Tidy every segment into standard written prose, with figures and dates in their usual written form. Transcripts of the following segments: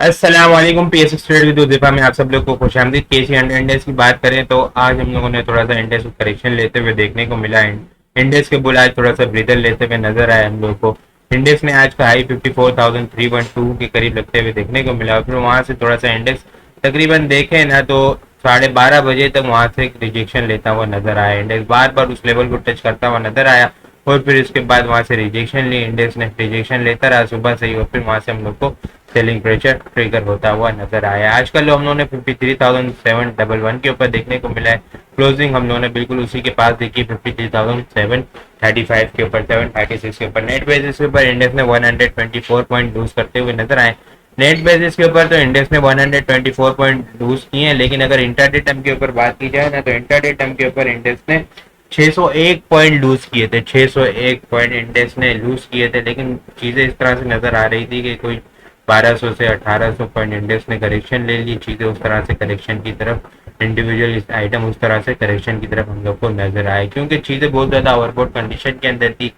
अस्सलाम वालेकुम। PS student with उज़ैफा में आप सब लोग को खुशामदीद। केसी एंड इंडेक्स की बात करें तो आज हम लोगों ने थोड़ा सा इंडेक्स को करेक्शन लेते हुए देखने को मिला है। इंडेक्स के बुल आज थोड़ा सा ब्रीदर लेते हुए नजर आया हम लोग को। इंडेक्स ने आज का हाई 54,312 के करीब लगते हुए देखने को मिला और फिर वहां से थोड़ा सा इंडेक्स तकरीबन देखे ना तो 12:30 बजे तक वहां से एक रिजेक्शन लेता हुआ नजर आया। इंडेक्स बार बार उस लेवल को टच करता हुआ नजर आया और फिर इसके बाद वहां से रिजेक्शन ली। इंडेक्स ने रिजेक्शन लेता रहा सुबह से ही और फिर वहां से हम लोग को सेलिंग प्रेशर ट्रिगर होता हुआ नजर आया। आजकल हम लोगों ने 53,711 के ऊपर देखने को मिला है। क्लोजिंग हम लोगों ने बिल्कुल उसी के पास देखी 53,735 के ऊपर, 736 के ऊपर। नेट बेसिस के ऊपर इंडेक्स ने 124 पॉइंट लूज करते हुए नजर आए। नेट बेसिस के ऊपर तो इंडेक्स ने 124 पॉइंट लूज किए हैं, लेकिन अगर इंटरडे टर्म के ऊपर बात की जाए ना तो इंटरडे टर्म के ऊपर इंडेक्स ने 601 पॉइंट लूज किए थे। 601 पॉइंट इंडेक्स ने लूज किए थे, लेकिन चीजें इस तरह से नजर आ रही थी कि कोई 1200 से 1800 पॉइंट इंडेक्स ने करेक्शन ले ली। चीजें उस तरह से करेक्शन की तरफ, इंडिविजुअल आइटम उस तरह से करेक्शन की तरफ हम लोग को नजर आए, क्योंकि चीजें बहुत ज्यादा ओवरबॉट कंडीशन के अंदर थी।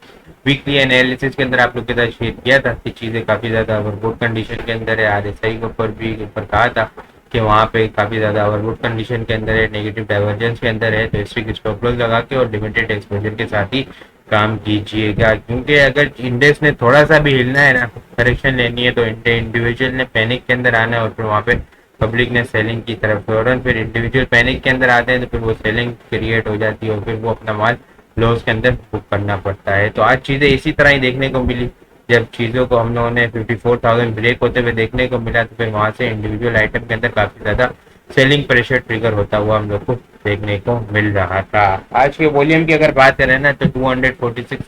वीकली एनालिसिस के अंदर आप लोग के साथ शेयर किया था कि चीजें काफी ज्यादा ओवरबॉट कंडीशन के अंदर है। आरएसआई के ऊपर भी ऊपर कहा था कि वहाँ पे काफी ज्यादा ओवरबॉट कंडीशन के अंदर है, नेगेटिव डाइवर्जेंस के अंदर है, तो हिस्ट्री स्टॉप लॉस लगा के और लिमिटेड एक्सपोजर के साथ ही काम कीजिएगा। क्योंकि अगर इंडेक्स ने थोड़ा सा भी हिलना है ना, करेक्शन लेनी है, तो इंडिविजुअल ने पैनिक के अंदर आना है और फिर वहाँ पे पब्लिक ने सेलिंग की तरफ फौरन फिर इंडिविजुअल पैनिक के अंदर आते हैं तो फिर वो सेलिंग क्रिएट हो जाती है और फिर वो अपना माल लॉस के अंदर बुक करना पड़ता है। तो आज चीज़ें इसी तरह ही देखने को मिली। जब चीज़ों को हम लोगों ने 54,000 ब्रेक होते हुए देखने को मिला तो फिर वहाँ से इंडिविजुअल आइटम के अंदर काफ़ी ज़्यादा सेलिंग प्रेशर ट्रिगर होता हुआ हम लोग को देखने को मिल रहा था। आज के वॉल्यूम की अगर बात करें ना तो 246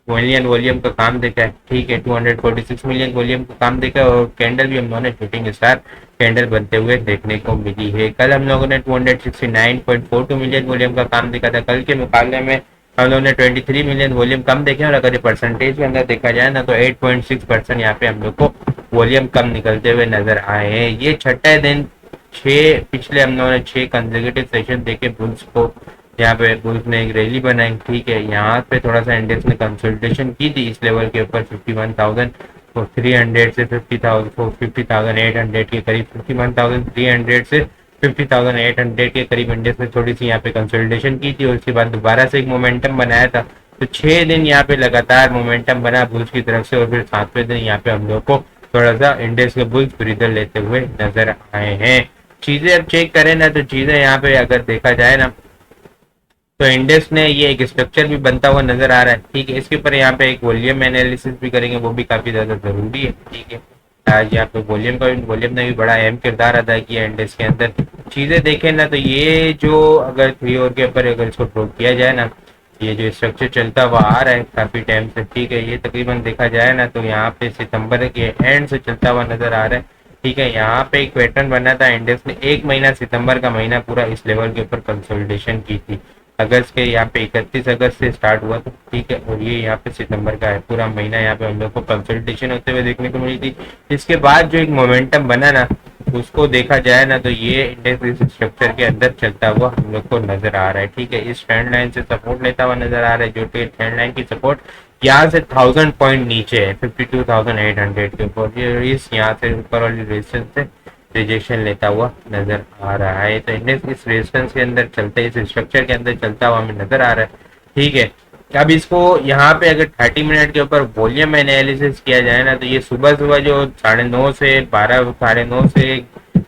मिलियन वॉल्यूम का काम देखा है। ठीक है, 246 मिलियन वॉल्यूम का काम देखा है और कैंडल भी हम लोगों ने शूटिंग स्टार कैंडल बनते हुए देखने को मिली है। कल हम लोगों ने 269.42 मिलियन वॉल्यूम का काम देखा था। कल के मुकाबले में हम लोगों ने 23 मिलियन वॉल्यूम कम देखे और अगर ये परसेंटेज के अंदर देखा जाए ना तो 8.6% यहाँ पे हम लोग को वॉल्यूम कम निकलते हुए नजर आए हैं। ये छठा दिन, पिछले हम लोगों ने 6 कंसेक्यूटिव सेशन देखे बुल्स को। यहाँ पे बुल्स ने एक रैली बनाई। ठीक है, यहाँ पे थोड़ा सा इंडेक्स ने कंसल्टेशन की थी इस लेवल के ऊपर 51,300 से 50,800 के करीब, 51,300 से 50,800 के करीब इंडेक्स ने थोड़ी सी यहाँ पे कंसल्टेशन की थी और उसके बाद दोबारा से एक मोमेंटम बनाया था। तो 6 दिन यहाँ पे लगातार मोमेंटम बना बुल्स की तरफ से और फिर 7वें दिन यहाँ पे हम लोग को थोड़ा सा इंडेक्स के बुल्स ब्रीदर लेते हुए नजर आए हैं। चीजें अब चेक करें ना तो चीजें यहाँ पे अगर देखा जाए ना तो इंडेक्स ने ये एक स्ट्रक्चर भी बनता हुआ नजर आ रहा है। ठीक है, इसके ऊपर यहाँ पे एक वॉल्यूम एनालिसिस भी करेंगे, वो भी काफी ज्यादा जरूरी है। ठीक है, आज यहाँ पे वॉल्यूम ने भी बड़ा अहम किरदार अदा किया इंडेक्स के अंदर। चीजें देखें ना तो ये जो अगर 3 और के ऊपर अगर इसको ड्रॉ किया जाए ना, ये जो स्ट्रक्चर चलता हुआ आ रहा है काफी टाइम से। ठीक है, ये तकरीबन देखा जाए ना तो यहाँ पे सितंबर के एंड से चलता हुआ नजर आ रहा है। ठीक है, यहाँ पे एक पैटर्न बना था। इंडेक्स ने एक महीना, सितंबर का महीना पूरा इस लेवल के ऊपर कंसोलिडेशन की थी। अगस्त के यहाँ पे 31 अगस्त से स्टार्ट हुआ था। ठीक है, और ये यहाँ पे सितंबर का है, पूरा महीना यहाँ पे हम लोग को कंसल्टेशन होते हुए देखने को मिली थी। इसके बाद जो एक मोमेंटम बना ना, उसको देखा जाए ना तो ये इंडेक्स इस स्ट्रक्चर के अंदर चलता हुआ हम लोग को नजर आ रहा है। ठीक है, इस ट्रेंड लाइन से सपोर्ट लेता हुआ नजर आ रहा है, जो ट्रेंड लाइन की सपोर्ट यहाँ से 1000 पॉइंट नीचे है, 52,800 के ऊपर। ये इस यहाँ से ऊपर वाली रेजिस्टेंस से रिजेक्शन लेता हुआ नजर आ रहा है। तो इंडेक्स इस रेजिस्टेंस के अंदर चलते, इस स्ट्रक्चर के अंदर चलता हुआ हमें नजर आ रहा है। ठीक है, अब इसको यहाँ पे अगर 30 मिनट के ऊपर वॉल्यूम एनालिसिस किया जाए ना तो ये सुबह सुबह जो 9:30 से 12, 9:30 से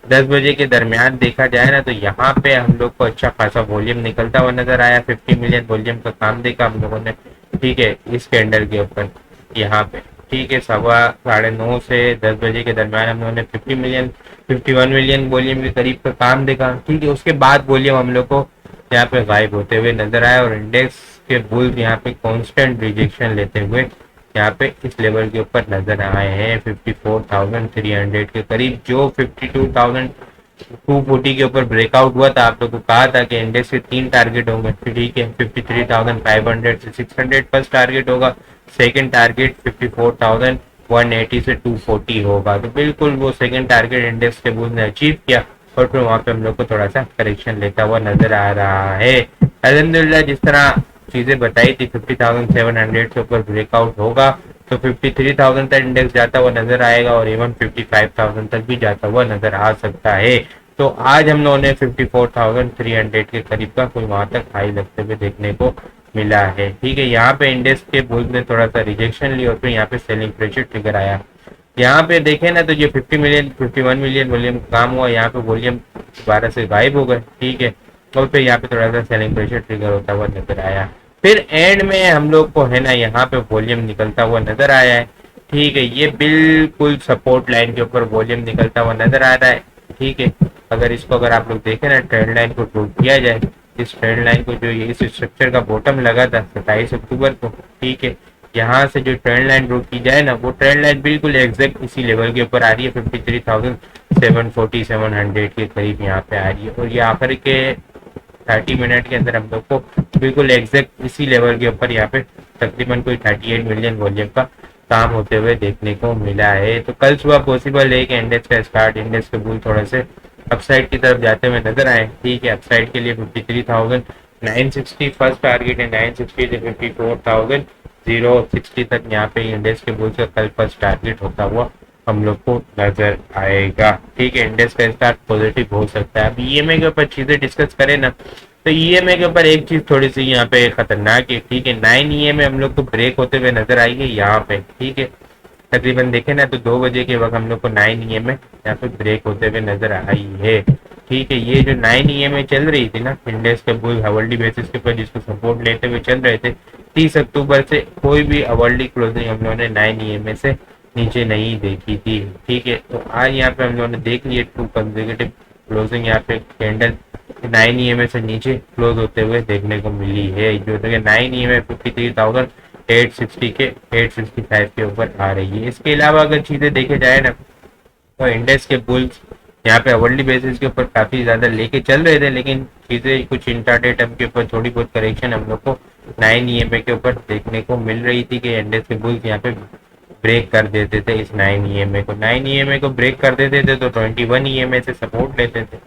10 बजे के दरमियान देखा जाए ना तो यहाँ पे हम लोग को अच्छा खासा वॉल्यूम निकलता हुआ नजर आया। 50 मिलियन वॉल्यूम का काम देखा हम लोगों ने। ठीक है, इस कैंडल के ऊपर यहाँ पे। ठीक है, 9:15 से 10 बजे के दरमियान हम लोगों ने 50 मिलियन, 51 मिलियन वॉल्यूम के करीब का काम देखा। ठीक है, उसके बाद वॉल्यूम हम लोग को यहाँ पे गायब होते हुए नजर आया और इंडेक्स के बुल्स यहाँ पे कांस्टेंट रिजेक्शन लेते हुए यहाँ पे इस लेवल के ऊपर नजर आए हैं 54,300 के करीब, जो 52,240 के ऊपर ब्रेकआउट हुआ था। आप लोग को कहा था कि इंडेक्स के 3 टारगेट होंगे। ठीक है, 53,500 से 600 फर्स्ट टारगेट होगा, सेकंड टारगेट 54,180 से 240 होगा। तो बिल्कुल वो सेकंड टारगेट इंडेक्स के बुल ने अचीव किया और फिर वहां पे हम लोग को थोड़ा सा करेक्शन लेता हुआ नजर आ रहा है। अल्हम्दुलिल्लाह जिस तरह चीजें बताई थी 50,700 के ऊपर ब्रेकआउट होगा तो 53,000 तक इंडेक्स जाता हुआ नजर आएगा और इवन 55,000 तक भी जाता हुआ नजर आ सकता है। तो आज हम लोगों ने 54,300 के करीब का कोई वहां तक हाई लगते हुए देखने को मिला है। ठीक है, यहाँ पे इंडेक्स के बुल्स ने थोड़ा सा रिजेक्शन ली और फिर यहाँ पे सेलिंग प्रेशर ट्रिगर आया। यहाँ पे देखें ना तो ये 50 मिलियन 51 मिलियन वॉल्यूम काम हुआ, यहाँ पे वॉल्यूम 12 से गायब हो गए। ठीक है, और फिर यहाँ पे थोड़ा सा सेलिंग प्रेशर ट्रिगर होता हुआ नजर आया। फिर एंड में हम लोग को है ना यहाँ पे वॉल्यूम निकलता हुआ नजर आया है। ठीक है, ये बिल्कुल सपोर्ट लाइन के ऊपर वॉल्यूम निकलता हुआ नजर आ रहा है। ठीक है, अगर इसको अगर आप लोग देखें ना ट्रेंड लाइन को ड्रॉ किया जाए, इस ट्रेंड लाइन को जो ये इस स्ट्रक्चर का बॉटम लगा था 27 अक्टूबर को। ठीक है, यहाँ से जो ट्रेंड लाइन ड्रॉ की जाए ना वो ट्रेंड लाइन बिल्कुल एग्जैक्ट इसी लेवल के ऊपर आ रही है, 53,740-700 के करीब यहाँ पे आ रही है। और ये आखिर के 30 मिनट के अंदर हम लोग को बिल्कुल एग्जैक्ट इसी लेवल के ऊपर यहाँ पे तकरीबन कोई 38 मिलियन वॉल्यूम का काम होते हुए देखने को मिला है। तो कल सुबह पॉसिबल है कि इंडेक्स का स्टार्ट, इंडेक्स के बुल थोड़े से अपसाइड की तरफ जाते हुए नजर आए। ठीक है, अपसाइड के लिए 53,960 फर्स्ट टारगेट है, 960 से 54,060 तक यहाँ पे इंडेक्स के बुल्स का कल फर्स्ट टारगेट होता हुआ हम लोग को नजर आएगा। ठीक है, इंडेक्स का स्टार्ट पॉजिटिव हो सकता है। अब ईएमए के ऊपर चीजें डिस्कस करें ना तो ईएमए के ऊपर एक चीज थोड़ी सी यहाँ पे खतरनाक है। ठीक है, 9 ईएमए हम लोग को ब्रेक होते हुए नजर आई है यहाँ पे। ठीक है, तकरीबन देखें ना तो 2 बजे के वक्त हम लोग को 9 ईएमए यहाँ पे ब्रेक होते हुए नजर आई है। ठीक है, ये जो 9 ईएमए चल रही थी ना इंडेक्स के बुल हावर्ली बेसिस के ऊपर जिसको सपोर्ट लेते हुए चल रहे थे, 30 अक्टूबर से कोई भी हावर्ली क्लोजिंग हम लोगों ने 9 ईएमए से नीचे नहीं देखी थी। ठीक है, तो आज यहाँ पे हम लोगों ने देख लिए 2 कंसेक्यूटिव क्लोजिंग यहाँ पे कैंडल 9 ईएमए से नीचे क्लोज होते हुए देखने को मिली है, जो 9 ईएमए 53,860 के 865 के ऊपर आ रही है। इसके अलावा अगर चीजें देखे जाए ना तो इंडेक्स के बुल्स यहाँ पे वर्ल्ड बेसिस के ऊपर काफी ज्यादा लेके चल रहे थे, लेकिन चीजें कुछ इंट्राडे टर्म के ऊपर थोड़ी बहुत करेक्शन हम लोग को 9 ईएमए के ऊपर देखने को मिल रही थी कि इंडेक्स के बुल्स यहाँ पे ब्रेक कर देते थे इस 9 ईएमए को। 9 ईएमए को ब्रेक कर देते थे तो 21 ईएमए से सपोर्ट लेते थे।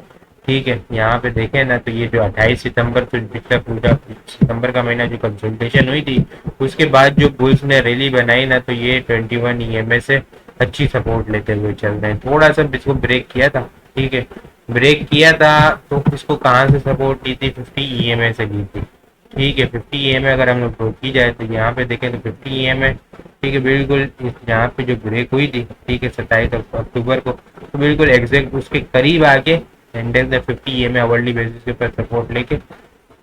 ठीक है, यहाँ पे देखें ना तो ये जो 28 सितंबर से पिछला पूरा सितंबर का महीना जो कंसल्टेशन हुई थी उसके बाद जो बुल्स ने रैली बनाई ना तो ये 21 ईएमए से अच्छी सपोर्ट लेते हुए चल रहे हैं। थोड़ा सा इसको ब्रेक किया था। ठीक है, ब्रेक किया था तो इसको कहाँ से सपोर्ट दी थी, 50 ईएमए से दी थी। ठीक है, 50 ईएमए अगर हम लोग ड्रॉ की जाए तो यहाँ पे देखें तो 50 ईएमए ठीक है बिल्कुल यहाँ पे जो ब्रेक हुई थी ठीक है 27 अक्टूबर को, तो बिल्कुल एग्जैक्ट उसके करीब आके इंडेक्स ने 50 ईएमए आवरली बेसिस के ऊपर सपोर्ट लेके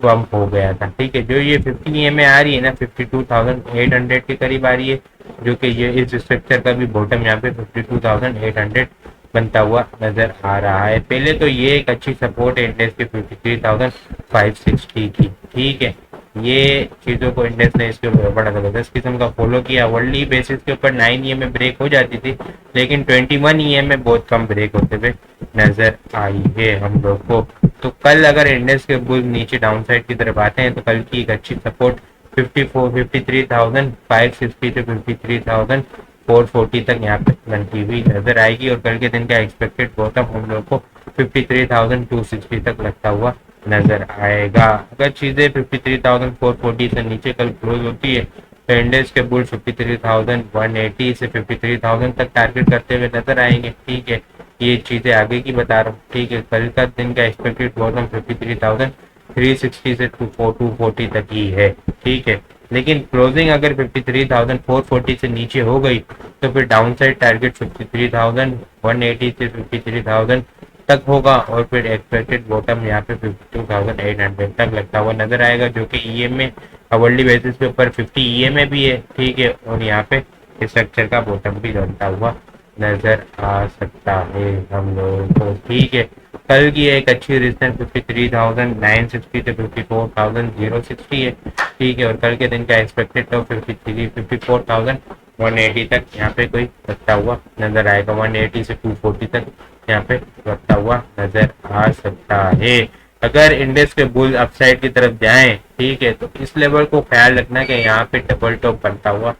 बम्प हो गया था। ठीक है, जो ये 50 ईएमए आ रही है ना 52,800 के करीब आ रही है, जो कि ये इस स्ट्रक्चर का भी बॉटम यहाँ पे 52,800 बनता हुआ नजर आ रहा है। पहले तो ये एक अच्छी सपोर्ट है इंडेक्स के 53,560 की। ठीक है, ये चीजों को इंडेक्स ने इसके ऊपर बड़ा जबरदस्त किस्म का फॉलो किया। वर्ल्डली बेसिस के ऊपर 9 ईएमए ब्रेक हो जाती थी, लेकिन 21 ईएमए बहुत कम ब्रेक होते हुए नजर आई है हम लोग को। तो कल अगर इंडेक्स के बुल नीचे डाउन साइड की तरफ आते हैं तो कल की एक अच्छी सपोर्ट 53,560 से 53,440 तक यहाँ पे बनती हुई नजर आएगी और कल के दिन का एक्सपेक्टेड बॉटम हम लोग को 53,260 तक लगता हुआ नजर आएगा। अगर चीजें 53,440 से नीचे कल क्लोज होती है तो इंडेक्स के बुल 53,180 से 53,000 तक टारगेट करते हुए नजर आएंगे। ठीक है, ये चीजें आगे की बता रहा हूँ। ठीक है, कल का दिन का एक्सपेक्टेड बॉटम 53,360 से 240 तक ही है। ठीक है, लेकिन क्लोजिंग अगर 53,440 से नीचे हो गई तो फिर डाउन साइड टारगेट 53,180 से 53,000 तक होगा और फिर एक्सपेक्टेड बॉटम यहाँ पे 52,800 तक लगता हुआ नजर आएगा, जो कि ईएमए अवर्ली बेसिस के ऊपर 50 ईएमए भी है। ठीक है, और यहाँ पे स्ट्रक्चर का बॉटम भी बनता हुआ नजर आ सकता है हम लोगों को। ठीक है, कल की एक अच्छी रेजिस्टेंस 53,960 से 54,060 है। ठीक है, और कल के दिन का एक्सपेक्टेड तो 54,180 तक यहाँ पे कोई रखता हुआ नजर आएगा। 180 से 240 तक यहाँ पे रखता हुआ नजर आ सकता है। अगर इंडेक्स के बुल अपसाइड की तरफ जाएं ठीक है तो इस लेवल को ख्याल रखना कि यहाँ पे डबल टॉप बनता हुआ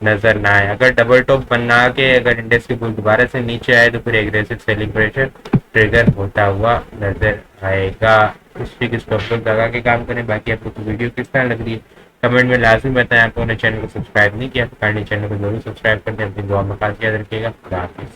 नजर ना आए। अगर डबल टॉप बना के अगर इंडेक्स के बुल दोबारा से नीचे आए तो फिर एग्रेसिव सेलिंग प्रेशर ट्रिगर होता हुआ नजर आएगा। इस स्टॉप लगा के काम करें। बाकी आपको तो वीडियो किस तरह लग रही है कमेंट में लाजमी बताएं। आप लोगों ने चैनल को सब्सक्राइब नहीं किया तो काइंडली चैनल को जरूर सब्सक्राइब कर दें। अपनी दुआ में खास याद रखिएगा। खुदा हाफिज़।